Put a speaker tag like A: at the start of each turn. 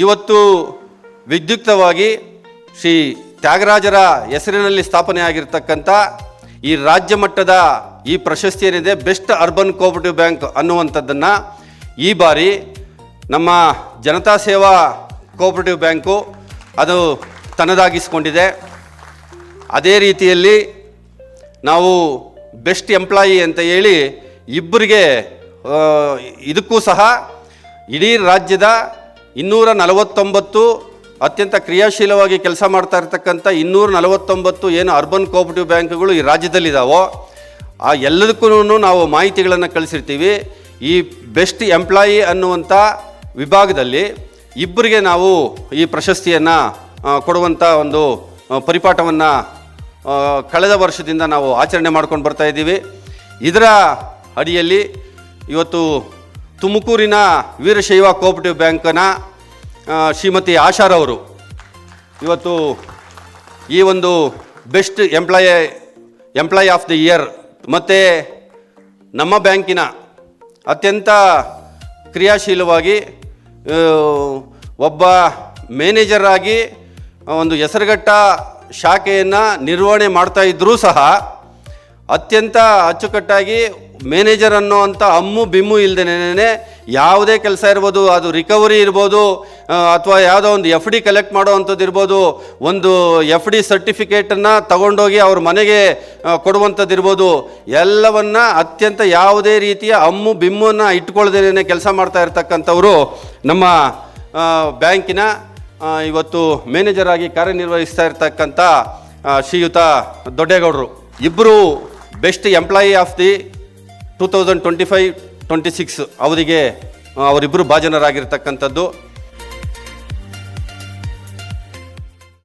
A: ಇವತ್ತು ವಿದ್ಯುಕ್ತವಾಗಿ ಶ್ರೀ ತ್ಯಾಗರಾಜರ ಹೆಸರಿನಲ್ಲಿ ಸ್ಥಾಪನೆ ಆಗಿರ್ತಕ್ಕಂಥ ಈ ರಾಜ್ಯ ಮಟ್ಟದ ಈ ಪ್ರಶಸ್ತಿ ಏನಿದೆ ಬೆಸ್ಟ್ ಅರ್ಬನ್ ಕೋಆಪರೇಟಿವ್ ಬ್ಯಾಂಕ್ ಅನ್ನುವಂಥದ್ದನ್ನು ಈ ಬಾರಿ ನಮ್ಮ ಜನತಾ ಸೇವಾ ಕೋಆಪರೇಟಿವ್ ಬ್ಯಾಂಕು ಅದು ತನ್ನದಾಗಿಸಿಕೊಂಡಿದೆ. ಅದೇ ರೀತಿಯಲ್ಲಿ ನಾವು ಬೆಸ್ಟ್ ಎಂಪ್ಲಾಯಿ ಅಂತ ಹೇಳಿ ಇಬ್ಬರಿಗೆ ಇದಕ್ಕೂ ಸಹ ಇಡೀ ರಾಜ್ಯದ 249 ಅತ್ಯಂತ ಕ್ರಿಯಾಶೀಲವಾಗಿ ಕೆಲಸ ಮಾಡ್ತಾ ಇರ್ತಕ್ಕಂಥ 249 ಏನು ಅರ್ಬನ್ ಕೋಆಪರೇಟಿವ್ ಬ್ಯಾಂಕ್ಗಳು ಈ ರಾಜ್ಯದಲ್ಲಿದ್ದಾವೋ ಆ ಎಲ್ಲದಕ್ಕೂ ನಾವು ಮಾಹಿತಿಗಳನ್ನು ಕಳಿಸಿರ್ತೀವಿ. ಈ ಬೆಸ್ಟ್ ಎಂಪ್ಲಾಯಿ ಅನ್ನುವಂಥ ವಿಭಾಗದಲ್ಲಿ ಇಬ್ಬರಿಗೆ ನಾವು ಈ ಪ್ರಶಸ್ತಿಯನ್ನು ಕೊಡುವಂಥ ಒಂದು ಪರಿಪಾಠವನ್ನು ಕಳೆದ ವರ್ಷದಿಂದ ನಾವು ಆಚರಣೆ ಮಾಡ್ಕೊಂಡು ಬರ್ತಾ ಇದ್ದೀವಿ. ಇದರ ಅಡಿಯಲ್ಲಿ ಇವತ್ತು ತುಮಕೂರಿನ ವೀರಶೈವ ಕೋಆಪರೇಟಿವ್ ಬ್ಯಾಂಕನ ಶ್ರೀಮತಿ ಆಶಾರವರು ಇವತ್ತು ಈ ಒಂದು best employee of the year ಮತ್ತು ನಮ್ಮ ಬ್ಯಾಂಕಿನ ಅತ್ಯಂತ ಕ್ರಿಯಾಶೀಲವಾಗಿ ಒಬ್ಬ ಮ್ಯಾನೇಜರ್ ಆಗಿ ಒಂದು ಹೆಸರುಗಟ್ಟ ಶಾಖೆಯನ್ನು ನಿರ್ವಹಣೆ ಮಾಡ್ತಾ ಇದ್ದರೂ ಸಹ ಅತ್ಯಂತ ಅಚ್ಚುಕಟ್ಟಾಗಿ ಮ್ಯಾನೇಜರ್ ಅನ್ನೋ ಅಂಥ ಅಮ್ಮು ಬಿಮ್ಮು ಇಲ್ಲದೇನೆ ಯಾವುದೇ ಕೆಲಸ ಇರ್ಬೋದು, ಅದು ರಿಕವರಿ ಇರ್ಬೋದು ಅಥವಾ ಯಾವುದೋ ಒಂದು ಎಫ್ ಡಿ ಕಲೆಕ್ಟ್ ಮಾಡೋ ಅಂಥದ್ದು ಇರ್ಬೋದು, ಒಂದು ಎಫ್ ಡಿ ಸರ್ಟಿಫಿಕೇಟನ್ನು ತಗೊಂಡೋಗಿ ಅವ್ರ ಮನೆಗೆ ಕೊಡುವಂಥದ್ದು ಇರ್ಬೋದು, ಎಲ್ಲವನ್ನು ಅತ್ಯಂತ ಯಾವುದೇ ರೀತಿಯ ಅಮ್ಮು ಬಿಮ್ಮನ್ನು ಇಟ್ಕೊಳ್ದೇನೆ ಕೆಲಸ ಮಾಡ್ತಾ ಇರ್ತಕ್ಕಂಥವರು ನಮ್ಮ ಬ್ಯಾಂಕಿನ ಇವತ್ತು ಮ್ಯಾನೇಜರ್ ಆಗಿ ಕಾರ್ಯನಿರ್ವಹಿಸ್ತಾ ಇರ್ತಕ್ಕಂಥ ಶ್ರೀಯುತ ದೊಡ್ಡೇಗೌಡರು. ಇಬ್ಬರು ಬೆಸ್ಟ್ ಎಂಪ್ಲಾಯಿ ಆಫ್ ದಿ 2025-26 ಅವಧಿಗೆ ಅವರಿಬ್ಬರು ಭಾಜನರಾಗಿರ್ತಕ್ಕಂಥದ್ದು.